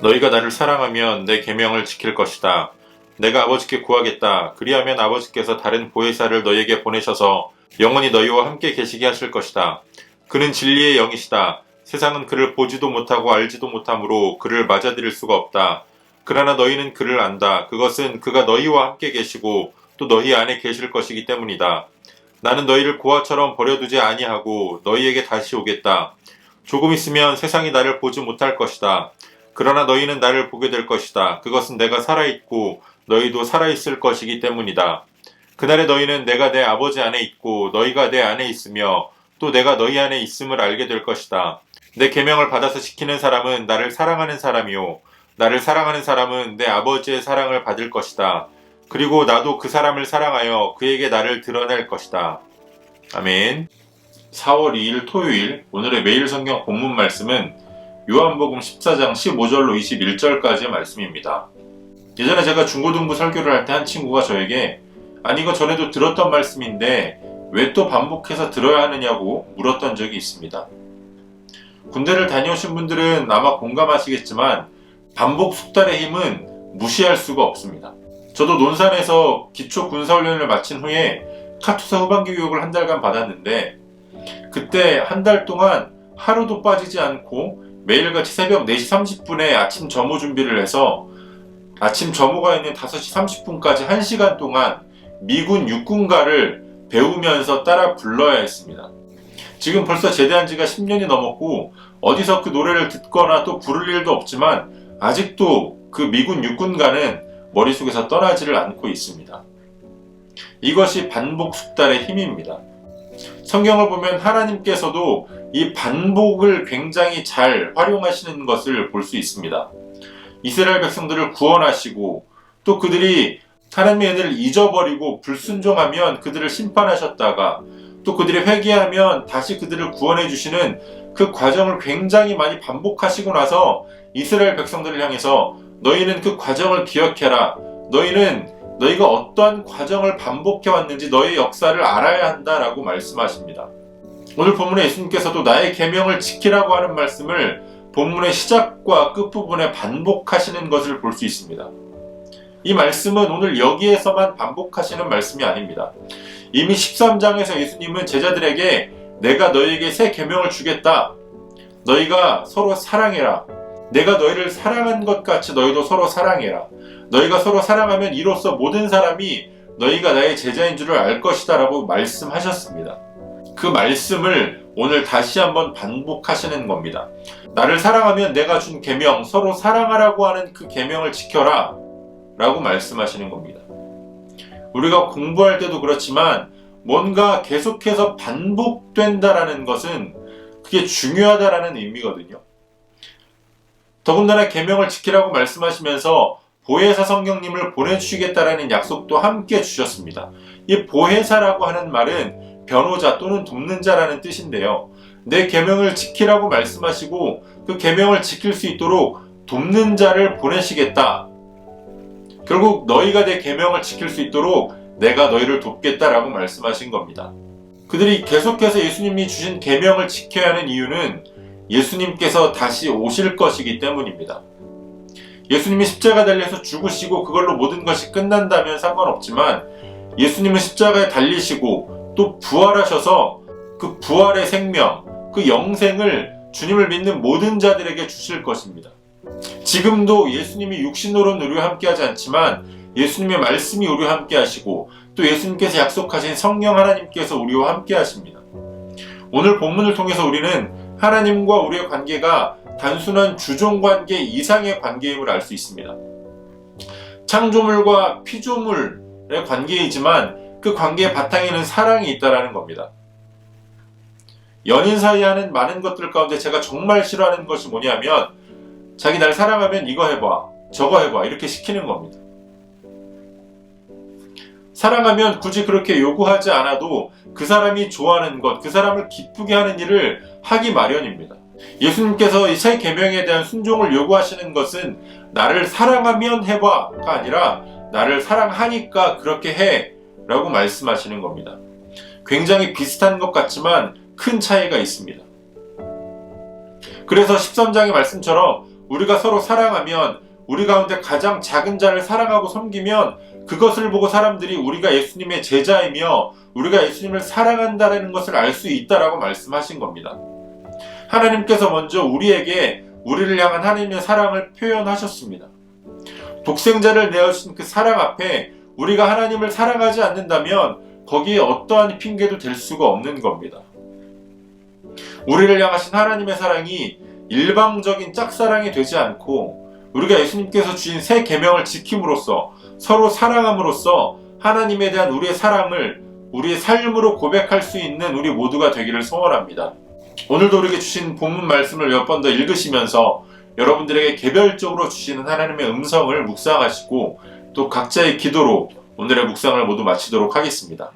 너희가 나를 사랑하면 내 계명을 지킬 것이다. 내가 아버지께 구하겠다. 그리하면 아버지께서 다른 보혜사를 너희에게 보내셔서 영원히 너희와 함께 계시게 하실 것이다. 그는 진리의 영이시다. 세상은 그를 보지도 못하고 알지도 못하므로 그를 맞아들일 수가 없다. 그러나 너희는 그를 안다. 그것은 그가 너희와 함께 계시고 또 너희 안에 계실 것이기 때문이다. 나는 너희를 고아처럼 버려두지 아니하고 너희에게 다시 오겠다. 조금 있으면 세상이 나를 보지 못할 것이다. 그러나 너희는 나를 보게 될 것이다. 그것은 내가 살아있고 너희도 살아있을 것이기 때문이다. 그날에 너희는 내가 내 아버지 안에 있고 너희가 내 안에 있으며 또 내가 너희 안에 있음을 알게 될 것이다. 내 계명을 받아서 지키는 사람은 나를 사랑하는 사람이요 나를 사랑하는 사람은 내 아버지의 사랑을 받을 것이다. 그리고 나도 그 사람을 사랑하여 그에게 나를 드러낼 것이다. 아멘. 4월 2일 토요일 오늘의 매일 성경 본문 말씀은 요한복음 14장 15절로 21절까지의 말씀입니다. 예전에 제가 중고등부 설교를 할 때 한 친구가 저에게 아니 이거 전에도 들었던 말씀인데 왜 또 반복해서 들어야 하느냐고 물었던 적이 있습니다. 군대를 다녀오신 분들은 아마 공감하시겠지만 반복 숙달의 힘은 무시할 수가 없습니다. 저도 논산에서 기초 군사훈련을 마친 후에 카투사 후반기 교육을 한 달간 받았는데 그때 한 달 동안 하루도 빠지지 않고 매일같이 새벽 4시 30분에 아침 점호 준비를 해서 아침 점호가 있는 5시 30분까지 1시간 동안 미군 육군가를 배우면서 따라 불러야 했습니다. 지금 벌써 제대한 지가 10년이 넘었고 어디서 그 노래를 듣거나 또 부를 일도 없지만 아직도 그 미군 육군가는 머릿속에서 떠나지를 않고 있습니다. 이것이 반복 숙달의 힘입니다. 성경을 보면 하나님께서도 이 반복을 굉장히 잘 활용하시는 것을 볼 수 있습니다. 이스라엘 백성들을 구원하시고 또 그들이 하나님의 은혜를 잊어버리고 불순종하면 그들을 심판하셨다가 또 그들이 회개하면 다시 그들을 구원해 주시는 그 과정을 굉장히 많이 반복하시고 나서 이스라엘 백성들을 향해서 너희는 그 과정을 기억해라. 너희가 어떠한 과정을 반복해 왔는지 너의 역사를 알아야 한다라고 말씀하십니다. 오늘 본문에 예수님께서도 나의 계명을 지키라고 하는 말씀을 본문의 시작과 끝부분에 반복하시는 것을 볼 수 있습니다. 이 말씀은 오늘 여기에서만 반복하시는 말씀이 아닙니다. 이미 13장에서 예수님은 제자들에게 내가 너희에게 새 계명을 주겠다. 너희가 서로 사랑해라. 내가 너희를 사랑한 것 같이 너희도 서로 사랑해라. 너희가 서로 사랑하면 이로써 모든 사람이 너희가 나의 제자인 줄을 알 것이다 라고 말씀하셨습니다. 그 말씀을 오늘 다시 한번 반복하시는 겁니다. 나를 사랑하면 내가 준 계명, 서로 사랑하라고 하는 그 계명을 지켜라 라고 말씀하시는 겁니다. 우리가 공부할 때도 그렇지만 뭔가 계속해서 반복된다라는 것은 그게 중요하다라는 의미거든요. 더군다나 계명을 지키라고 말씀하시면서 보혜사 성령님을 보내주시겠다라는 약속도 함께 주셨습니다. 이 보혜사라고 하는 말은 변호자 또는 돕는 자라는 뜻인데요. 내 계명을 지키라고 말씀하시고 그 계명을 지킬 수 있도록 돕는 자를 보내시겠다. 결국 너희가 내 계명을 지킬 수 있도록 내가 너희를 돕겠다라고 말씀하신 겁니다. 그들이 계속해서 예수님이 주신 계명을 지켜야 하는 이유는 예수님께서 다시 오실 것이기 때문입니다. 예수님이 십자가 달려서 죽으시고 그걸로 모든 것이 끝난다면 상관없지만 예수님은 십자가에 달리시고 또 부활하셔서 그 부활의 생명, 그 영생을 주님을 믿는 모든 자들에게 주실 것입니다. 지금도 예수님이 육신으로는 우리와 함께하지 않지만 예수님의 말씀이 우리와 함께하시고 또 예수님께서 약속하신 성령 하나님께서 우리와 함께하십니다. 오늘 본문을 통해서 우리는 하나님과 우리의 관계가 단순한 주종관계 이상의 관계임을 알 수 있습니다. 창조물과 피조물의 관계이지만 그 관계의 바탕에는 사랑이 있다는 겁니다. 연인 사이에 하는 많은 것들 가운데 제가 정말 싫어하는 것이 뭐냐면 자기 날 사랑하면 이거 해봐, 저거 해봐 이렇게 시키는 겁니다. 사랑하면 굳이 그렇게 요구하지 않아도 그 사람이 좋아하는 것, 그 사람을 기쁘게 하는 일을 하기 마련입니다. 예수님께서 이 새 계명에 대한 순종을 요구하시는 것은 나를 사랑하면 해봐가 아니라 나를 사랑하니까 그렇게 해 라고 말씀하시는 겁니다. 굉장히 비슷한 것 같지만 큰 차이가 있습니다. 그래서 13장의 말씀처럼 우리가 서로 사랑하면, 우리 가운데 가장 작은 자를 사랑하고 섬기면 그것을 보고 사람들이 우리가 예수님의 제자이며 우리가 예수님을 사랑한다는 것을 알 수 있다라고 말씀하신 겁니다. 하나님께서 먼저 우리에게 우리를 향한 하나님의 사랑을 표현하셨습니다. 독생자를 내어주신 그 사랑 앞에 우리가 하나님을 사랑하지 않는다면 거기에 어떠한 핑계도 될 수가 없는 겁니다. 우리를 향하신 하나님의 사랑이 일방적인 짝사랑이 되지 않고 우리가 예수님께서 주신 새 계명을 지킴으로써 서로 사랑함으로써 하나님에 대한 우리의 사랑을 우리의 삶으로 고백할 수 있는 우리 모두가 되기를 소원합니다. 오늘도 우리에게 주신 본문 말씀을 몇 번 더 읽으시면서 여러분들에게 개별적으로 주시는 하나님의 음성을 묵상하시고 또 각자의 기도로 오늘의 묵상을 모두 마치도록 하겠습니다.